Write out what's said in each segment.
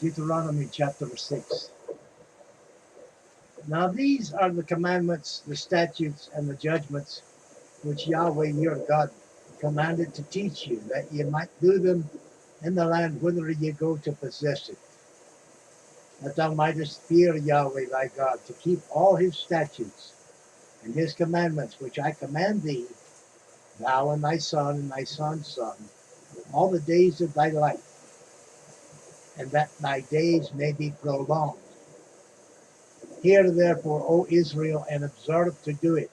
Deuteronomy chapter 6. Now these are the commandments, the statutes, and the judgments which Yahweh your God commanded to teach you, that ye might do them in the land whither ye go to possess it. That thou mightest fear Yahweh thy God, to keep all his statutes and his commandments, which I command thee, thou and thy son's son, all the days of thy life, and that thy days may be prolonged. Hear therefore, O Israel, and observe to do it,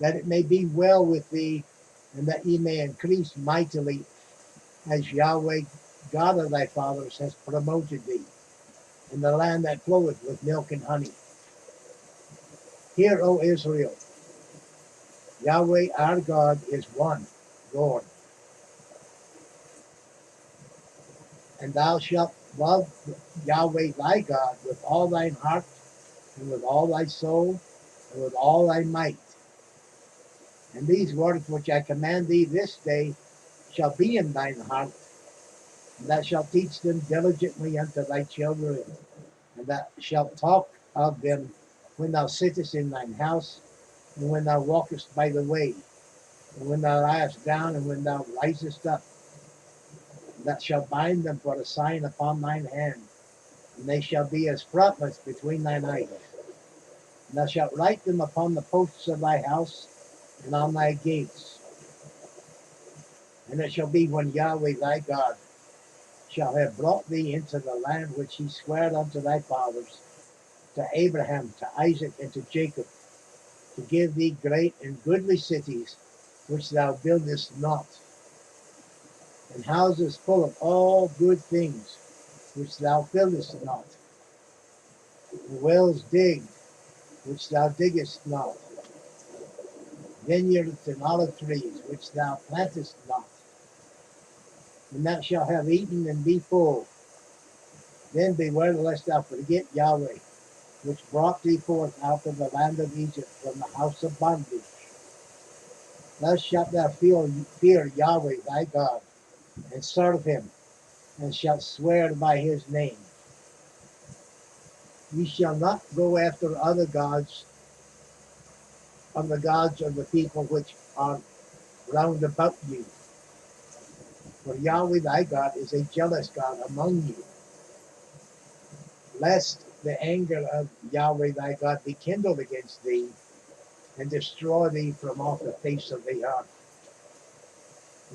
that it may be well with thee, and that ye may increase mightily, as Yahweh, God of thy fathers, has promoted thee, in the land that floweth with milk and honey. Hear, O Israel, Yahweh our God is one, Lord. And thou shalt love Yahweh thy God with all thine heart, and with all thy soul, and with all thy might. And these words which I command thee this day shall be in thine heart, and thou shalt teach them diligently unto thy children, and thou shalt talk of them when thou sittest in thine house, and when thou walkest by the way, and when thou liest down, and when thou risest up. And thou shalt bind them for a sign upon thine hand, and they shall be as frontlets between thine eyes. And thou shalt write them upon the posts of thy house and on thy gates. And it shall be when Yahweh thy God shall have brought thee into the land which he sware unto thy fathers, to Abraham, to Isaac, and to Jacob, to give thee great and goodly cities, which thou buildest not, and houses full of all good things, which thou fillest not, and wells digged, which thou diggest not, vineyards and olive trees, which thou plantest not. And thou shalt have eaten and be full. Then beware lest thou forget Yahweh, which brought thee forth out of the land of Egypt from the house of bondage. Thus shalt thou fear Yahweh thy God, and serve him, and shalt swear by his name. Ye shall not go after other gods, of the gods of the people which are round about you. For Yahweh thy God is a jealous God among you, lest the anger of Yahweh thy God be kindled against thee, and destroy thee from off the face of the earth.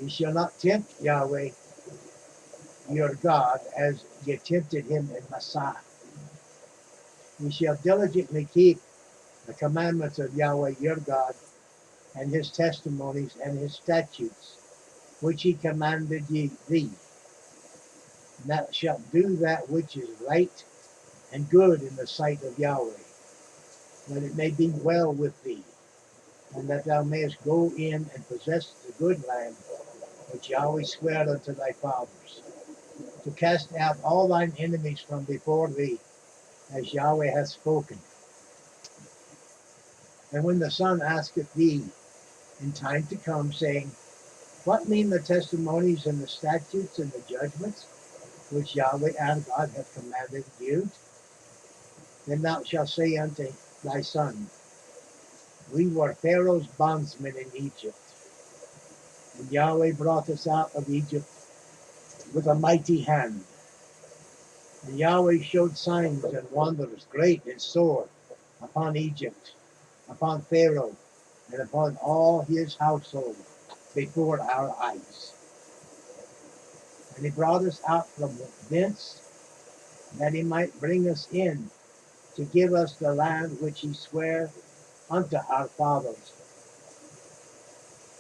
Ye shall not tempt Yahweh your God as ye tempted him in Massah. Ye shall diligently keep the commandments of Yahweh your God, and his testimonies and his statutes, which he commanded thee. And thou shalt do that which is right and good in the sight of Yahweh, that it may be well with thee, and that thou mayest go in and possess the good land which Yahweh sware unto thy fathers, to cast out all thine enemies from before thee, as Yahweh hath spoken. And when the son asketh thee in time to come, saying, What mean the testimonies and the statutes and the judgments which Yahweh our God hath commanded you? Then thou shalt say unto thy son, We were Pharaoh's bondsmen in Egypt, and Yahweh brought us out of Egypt with a mighty hand. And Yahweh showed signs and wonders great and sore upon Egypt, upon Pharaoh, and upon all his household before our eyes. And he brought us out from thence, that he might bring us in to give us the land which he sware unto our fathers.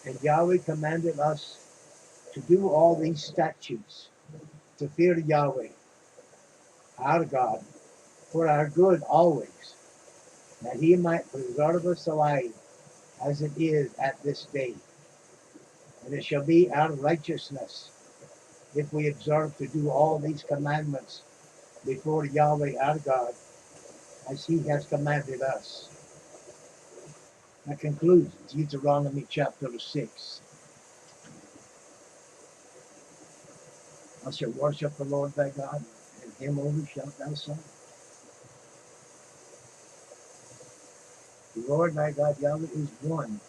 And Yahweh commanded us to do all these statutes, to fear Yahweh, our God, for our good always, that he might preserve us alive as it is at this day. And it shall be our righteousness if we observe to do all these commandments before Yahweh our God, as he has commanded us. That concludes Deuteronomy chapter 6. I shall worship the Lord thy God and him only shalt thou serve. The Lord thy God Yahweh is one.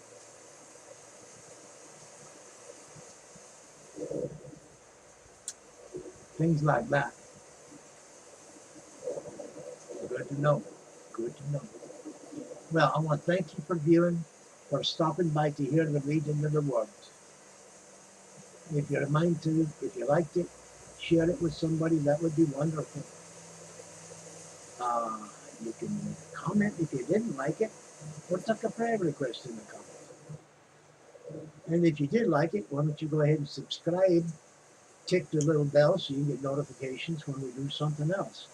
Things like that. Good to know. Good to know. Well, I want to thank you for viewing, for stopping by to hear the reading of the Word. If you're a mind to, if you liked it, share it with somebody. That would be wonderful. You can make a comment if you didn't like it, or tuck a prayer request in the comment. And if you did like it, why don't you go ahead and subscribe, tick the little bell so you get notifications when we do something else.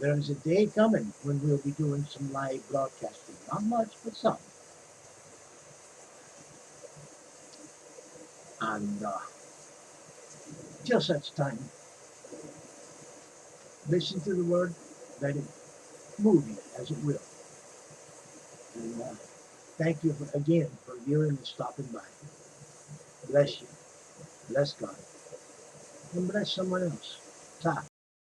There is a day coming when we'll be doing some live broadcasting. Not much, but some. And till such time, listen to the Word, let it move you as it will. And thank you again for viewing and stopping by. Bless you. Bless God. And bless someone else. Ta.